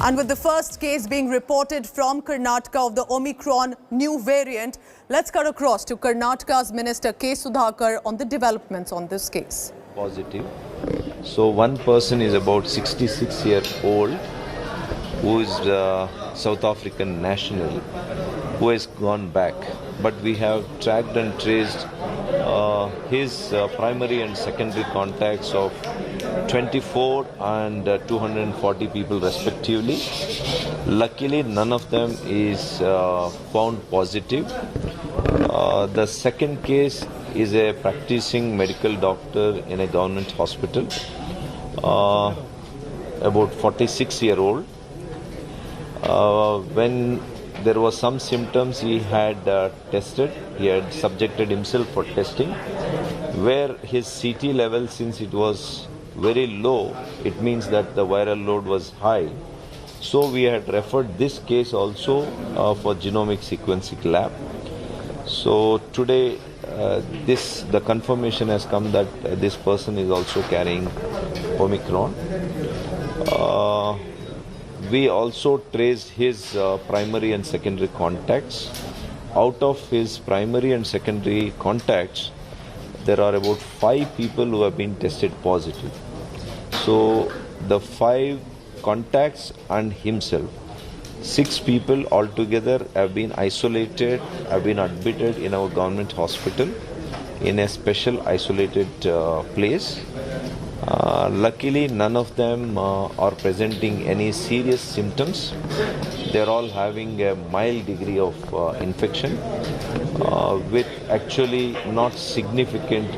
And with the first case being reported from Karnataka of the Omicron new variant, let's cut across to Karnataka's Minister K. Sudhakar on the developments on this case. Positive. So one person is about 66-year-old who is South African national who has gone back. But we have tracked and traced his primary and secondary contacts of 24 and 240 people respectively. Luckily, none of them is found positive. The second case is a practicing medical doctor in a government hospital, about 46-year-old. When there was some symptoms, he had tested, he had subjected himself for testing, where his CT level, since it was very low, it means that the viral load was high. So we had referred this case also for genomic sequencing lab. So today the confirmation has come that this person is also carrying Omicron. We also traced his primary and secondary contacts. Out of his primary and secondary contacts, there are about 5 people who have been tested positive. So the 5 contacts and himself, 6 people altogether have been isolated, have been admitted in our government hospital in a special isolated place. Luckily, none of them are presenting any serious symptoms. They are all having a mild degree of infection with actually no significant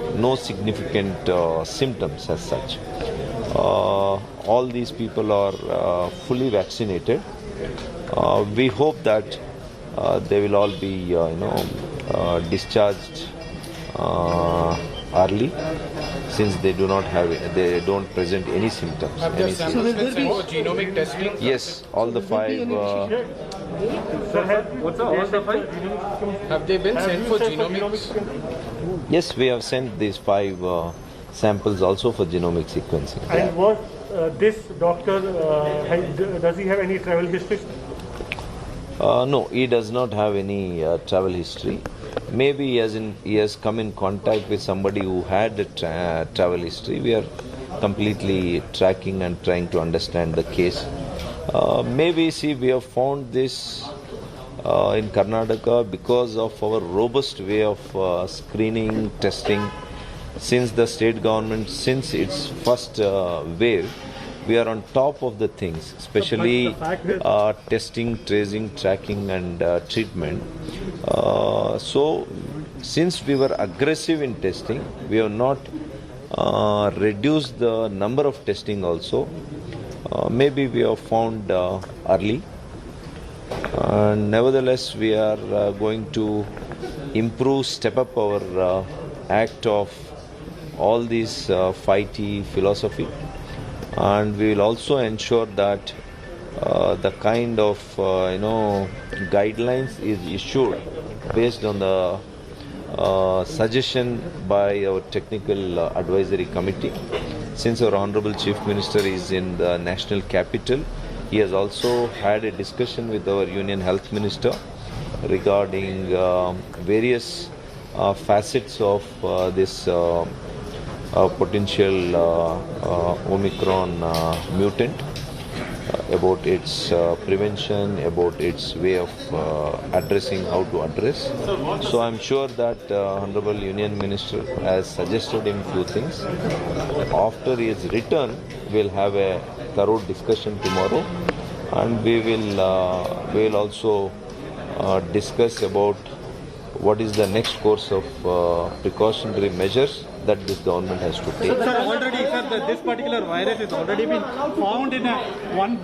symptoms as such. All these people are fully vaccinated. We hope that they will all be discharged early, since they don't present any symptoms. Have they samples been sent for genomic testing? Yes, all the 5. Have they been sent for genomics? Yes, we have sent these 5 samples also for genomic sequencing. And what this doctor, does he have any travel history? No, he does not have any travel history. Maybe he has come in contact with somebody who had a travel history. We are completely tracking and trying to understand the case. We have found this in Karnataka because of our robust way of screening, testing. Since the state government, since its first wave, we are on top of the things, especially testing, tracing, tracking and treatment. So since we were aggressive in testing, we have not reduced the number of testing also. Maybe we have found early. Nevertheless, we are going to step up our act of all these 5T philosophy. And we will also ensure that the kind of guidelines is issued based on the suggestion by our technical advisory committee. Since our Honorable Chief Minister is in the national capital, he has also had a discussion with our Union Health Minister regarding various facets of this potential Omicron mutant, about its prevention, about its way of addressing, how to address. So I'm sure that Honorable Union Minister has suggested him few things. After his return, we'll have a thorough discussion tomorrow, and we will also discuss about what is the next course of precautionary measures that this government has to take. Sir, already, sir, this particular virus has already been found in a one.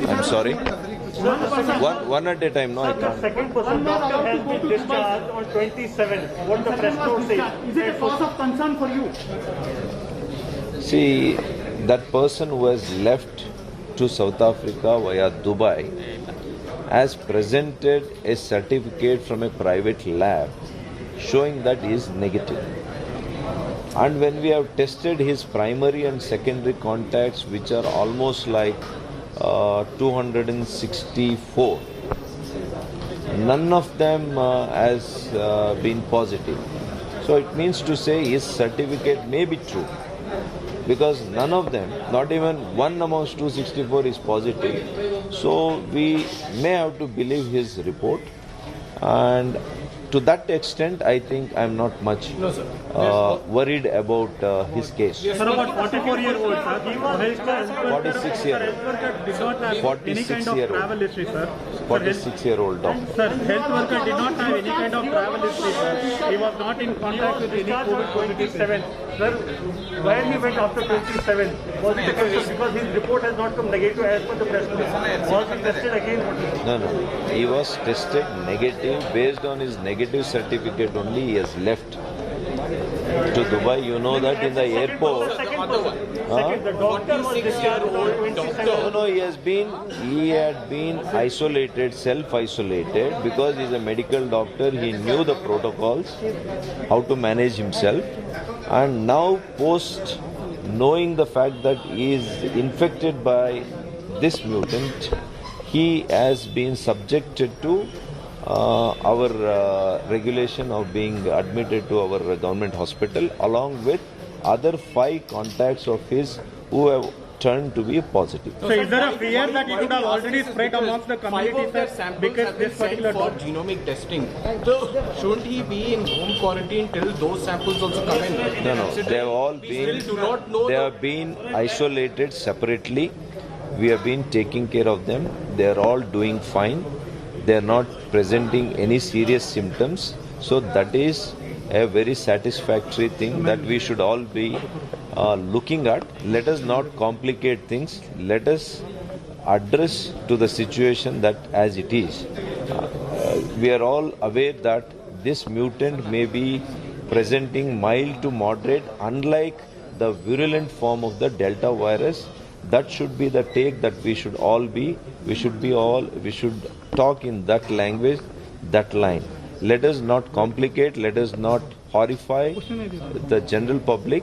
I'm sorry. One at a time. No, I The can't. second person doctor has been discharged on 27th. What the press note says. Is it a cause of concern for you? See, that person who has left to South Africa via Dubai has presented a certificate from a private lab showing that he is negative. And when we have tested his primary and secondary contacts, which are almost like 264, none of them has been positive. So it means to say his certificate may be true, because none of them, not even one amongst 264 is positive. So we may have to believe his report, and to that extent I think I'm not much worried about his case. Sir, about 44-year-old, sir, he was 46-year-old. did not have any kind of 46-year-old. travel history, sir. 46-year-old doctor. Sir, health worker did not have any kind of travel history, sir. He was not in contact with any COVID positive. 27. Sir, where he went after 27? Was it because his report has not come negative as per the press release? Was he tested again? No. He was tested negative. Based on his negative certificate only, he has left to Dubai. You know that in the airport. Second, the doctor was discharged on 27. No, he had been isolated, self-isolated, because he's a medical doctor. He knew the protocols, how to manage himself, and now post knowing the fact that he is infected by this mutant, he has been subjected to our regulation of being admitted to our government hospital, along with other 5 contacts of his who have turned to be positive. So is there a fear that it would have already spread amongst the 5 community, of their sir, samples because have been this sent particular for doctor? genomic testing. So shouldn't he be in home quarantine till those samples also come in? No. They have all been. Still do not know They have been isolated separately. We have been taking care of them. They are all doing fine. They are not presenting any serious symptoms. So that is a very satisfactory thing that we should all be looking at. Let us not complicate things. Let us address to the situation that as it is. We are all aware that this mutant may be presenting mild to moderate, unlike the virulent form of the Delta virus. That should be the take that we should all be. We should talk in that language, that line. Let us not complicate, let us not horrify the general public.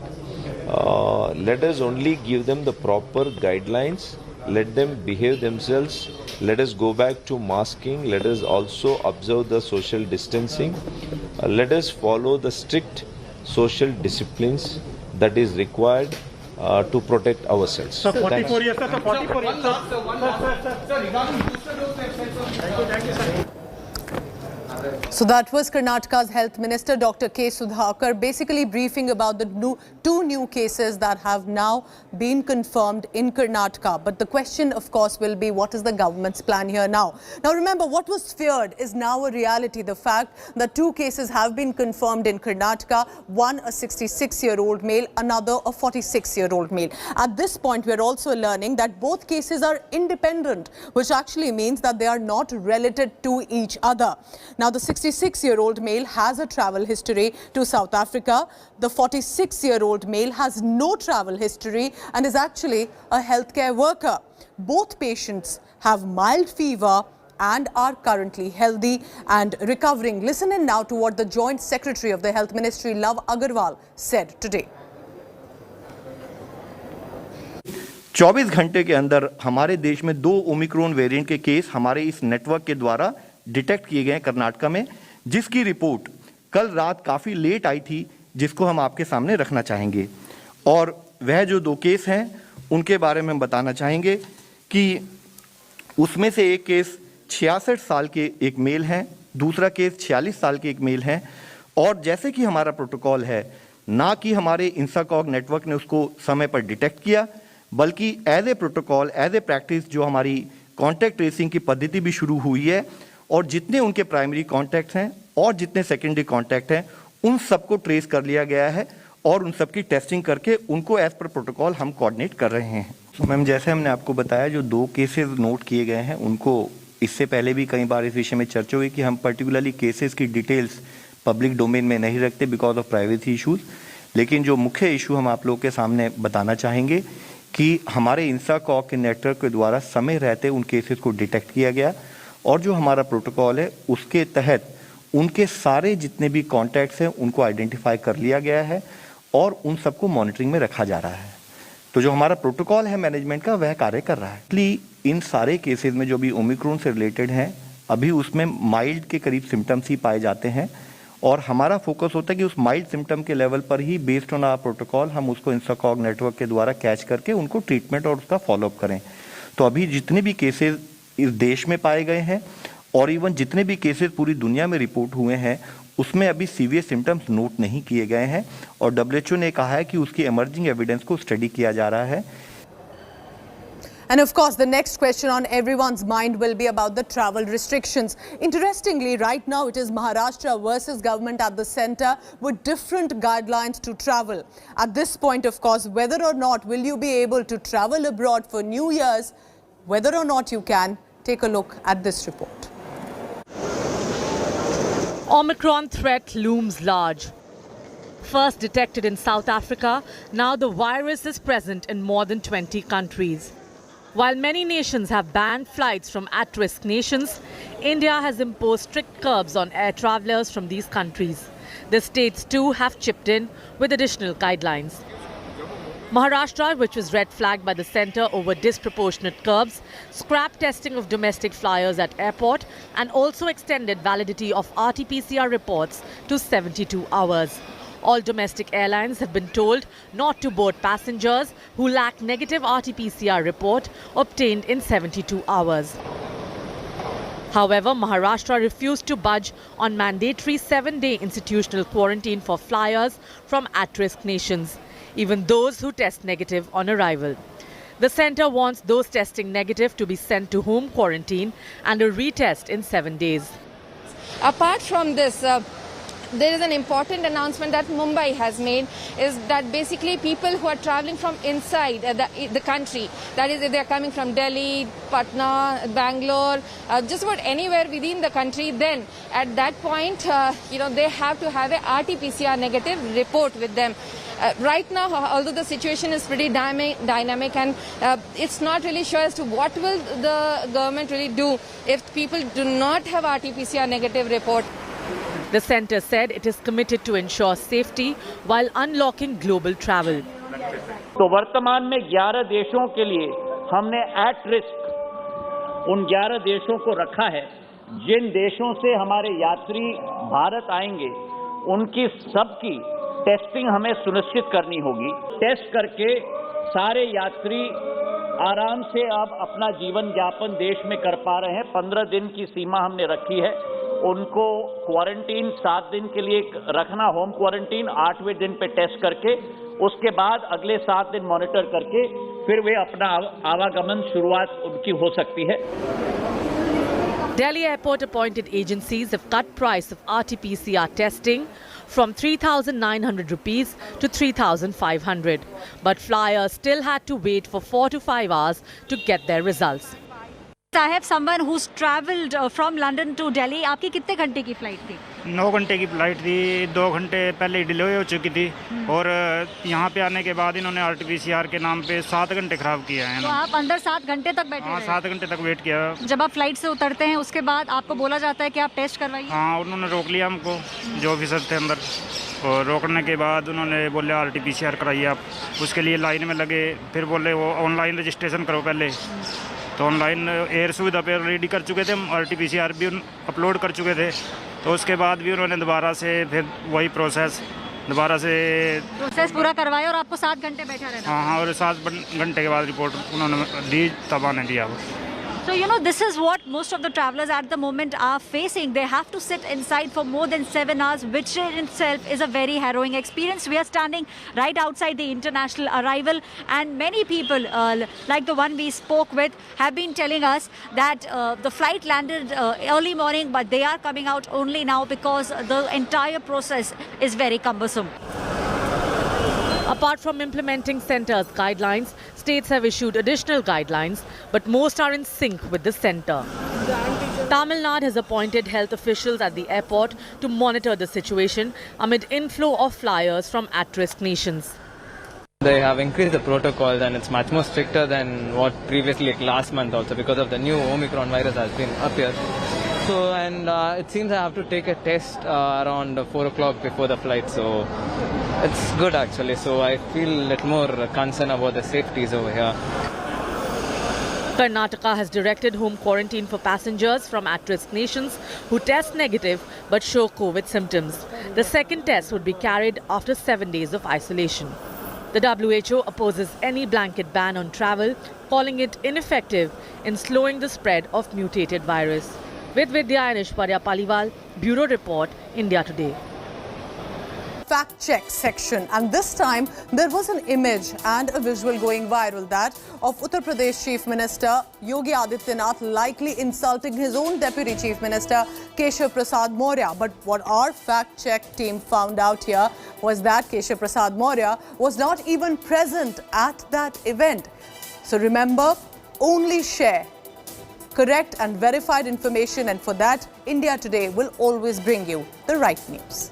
Let us only give them the proper guidelines. Let them behave themselves. Let us go back to masking. Let us also observe the social distancing. Let us follow the strict social disciplines that is required to protect ourselves. So 44 Thanks. years, sir. So 44 years. Sir, regarding booster dose, Thank you, sir. So that was Karnataka's Health Minister Dr. K. Sudhakar basically briefing about the two new cases that have now been confirmed in Karnataka. But the question, of course, will be what is the government's plan here now? Now, remember, what was feared is now a reality. The fact that 2 cases have been confirmed in Karnataka, one a 66-year-old male, another a 46-year-old male. At this point, we are also learning that both cases are independent, which actually means that they are not related to each other. Now, the 66-year-old male has a travel history to South Africa. The 46-year-old male has no travel history and is actually a healthcare worker. Both patients have mild fever and are currently healthy and recovering. Listen in now to what the Joint Secretary of the Health Ministry, Love Agarwal, said today. 24 घंटे के अंदर हमारे देश में 2 Omicron variant के case हमारे इस network के द्वारा डिटेक्ट किए गए कर्नाटका में, जिसकी रिपोर्ट कल रात काफ़ी लेट आई थी, जिसको हम आपके सामने रखना चाहेंगे। और वह जो 2 केस हैं उनके बारे में बताना चाहेंगे कि उसमें से एक केस 66 साल के एक मेल हैं, दूसरा केस 46 साल के एक मेल हैं। और जैसे कि हमारा प्रोटोकॉल है, ना कि हमारे इंसाकॉग नेटवर्क ने उसको समय पर डिटेक्ट किया, बल्कि as a protocol, as a practice जो हमारी कॉन्टैक्ट ट्रेसिंग की पद्धति भी शुरू हुई है, और जितने उनके प्राइमरी कॉन्टैक्ट हैं और जितने सेकेंडरी कॉन्टैक्ट हैं उन सबको ट्रेस कर लिया गया है और उन सबकी टेस्टिंग करके उनको एज पर प्रोटोकॉल हम कोऑर्डिनेट कर रहे हैं। तो मैम, जैसे हमने आपको बताया, जो 2 केसेस नोट किए गए हैं उनको इससे पहले भी कई बार इस विषय में चर्चा हुई कि हम पर्टिकुलरली केसेस की डिटेल्स पब्लिक डोमेन में नहीं रखते बिकॉज ऑफ प्राइवेसी इशूज़। लेकिन जो मुख्य इशू हम आप लोगों के सामने बताना चाहेंगे कि हमारे इंसाकॉग के नेटवर्क के द्वारा समय रहते उन केसेस को डिटेक्ट किया गया, और जो हमारा प्रोटोकॉल है उसके तहत उनके सारे जितने भी कॉन्टैक्ट्स हैं उनको आइडेंटिफाई कर लिया गया है और उन सबको मॉनिटरिंग में रखा जा रहा है। तो जो हमारा प्रोटोकॉल है मैनेजमेंट का वह कार्य कर रहा है। इसलिए इन सारे केसेस में जो भी ओमिक्रॉन से रिलेटेड हैं अभी उसमें माइल्ड के करीब सिम्टम्स ही पाए जाते हैं और हमारा फोकस होता है कि उस माइल्ड सिम्टम के लेवल पर ही बेस्ड ऑन आवर प्रोटोकॉल हम उसको इंस्टाकॉग नेटवर्क के द्वारा कैच करके उनको ट्रीटमेंट और उसका फॉलोअप करें। तो अभी जितने भी केसेस इस देश में पाए गए हैं और इवन जितने भी केसेस पूरी दुनिया में रिपोर्ट हुए हैं उसमें अभी सीवियर सिम्टम्स नोट नहीं किए गए हैं और WHO ने कहा है कि उसकी इमर्जिंग एविडेंस को स्टडी किया जा रहा है। And of course, the next question on everyone's mind will be about the travel restrictions. Interestingly, right now it is Maharashtra versus government at the center with different guidelines to travel. At this point, of course, whether or not will you be able to travel abroad for New Year's, whether or not you can, take a look at this report. Omicron threat looms large. First detected in South Africa, now the virus is present in more than 20 countries. While many nations have banned flights from at-risk nations, India has imposed strict curbs on air travellers from these countries. The states too have chipped in with additional guidelines. Maharashtra, which was red flagged by the centre over disproportionate curbs, scrapped testing of domestic flyers at airport and also extended validity of RT-PCR reports to 72 hours. All domestic airlines have been told not to board passengers who lack negative RT-PCR report obtained in 72 hours. However, Maharashtra refused to budge on mandatory 7-day institutional quarantine for flyers from at-risk nations, even those who test negative on arrival. The centre wants those testing negative to be sent to home quarantine and a retest in 7 days. Apart from this, there is an important announcement that Mumbai has made, is that basically people who are travelling from inside the country, that is if they are coming from Delhi, Patna, Bangalore, just about anywhere within the country, then at that point, they have to have a RT-PCR negative report with them. Right now, although the situation is pretty dynamic and it's not really sure as to what will the government really do if people do not have RT-PCR negative report. The centre said it is committed to ensure safety while unlocking global travel. तो वर्तमान में 11 देशों के लिए हमने at risk उन 11 देशों को रखा है। जिन देशों से हमारे यात्री भारत आएंगे उनकी सबकी टेस्टिंग हमें सुनिश्चित करनी होगी। टेस्ट करके सारे यात्री आराम से अब अपना जीवन यापन देश में कर पा रहे हैं। 15 दिन की सीमा हमने रखी है। उनको क्वारंटीन 7 दिन के लिए रखना, होम क्वारंटीन 8वें दिन पे टेस्ट करके उसके बाद अगले 7 दिन मॉनिटर करके फिर वे अपना आवागमन शुरुआत उनकी हो सकती है। Delhi airport appointed agencies have cut price of RT-PCR testing from 3,900 rupees to 3,500. But flyers still had to wait for 4 to 5 hours to get their results. I have someone who's travelled from London to Delhi. आपकी कितने घंटे की flight थी? 9 घंटे की flight थी। 2 घंटे पहले ही डिले हो चुकी थी और यहाँ पे आने के बाद इन्होंने RT-PCR के नाम पे 7 घंटे खराब किया है। तो आप अंदर 7 घंटे तक बैठे? हाँ, 7 घंटे तक वेट किया। जब आप फ्लाइट से उतरते हैं उसके बाद आपको बोला जाता है कि आप टेस्ट करवाइए? हाँ, उन्होंने रोक लिया हमको, जो ऑफिसर थे अंदर, और रोकने के बाद उन्होंने बोले RT-PCR कराइए आप। उसके लिए लाइन में लगे, फिर बोले वो ऑनलाइन रजिस्ट्रेशन करो पहले। तो ऑनलाइन एयर सुविधा पे रेडी कर चुके थे, RT-PCR भी अपलोड कर चुके थे। तो उसके बाद भी उन्होंने दोबारा से फिर वही प्रोसेस पूरा करवाया और आपको 7 घंटे बैठा रहना? हाँ, और 7 घंटे के बाद रिपोर्ट उन्होंने दी, तब आने दिया वो। So, this is what most of the travellers at the moment are facing. They have to sit inside for more than 7 hours, which in itself is a very harrowing experience. We are standing right outside the international arrival, and many people, like the one we spoke with, have been telling us that the flight landed early morning, but they are coming out only now because the entire process is very cumbersome. Apart from implementing centre's guidelines, states have issued additional guidelines, but most are in sync with the centre. Tamil Nadu has appointed health officials at the airport to monitor the situation amid inflow of flyers from at-risk nations. They have increased the protocol and it's much more stricter than what previously, like last month also, because of the new Omicron virus has been up here. So, and it seems I have to take a test around 4 o'clock before the flight. So It's good actually, so I feel a little more concerned about the safeties over here. Karnataka has directed home quarantine for passengers from at-risk nations who test negative but show COVID symptoms. The second test would be carried after 7 days of isolation. The WHO opposes any blanket ban on travel, calling it ineffective in slowing the spread of mutated virus. With Vidya and Ishwarya Paliwal, Bureau Report, India Today. Fact check section, and this time there was an image and a visual going viral, that of Uttar Pradesh Chief Minister Yogi Adityanath likely insulting his own Deputy Chief Minister Keshav Prasad Maurya. But what our fact check team found out here was that Keshav Prasad Maurya was not even present at that event. So remember, only share correct and verified information, and for that India Today will always bring you the right news.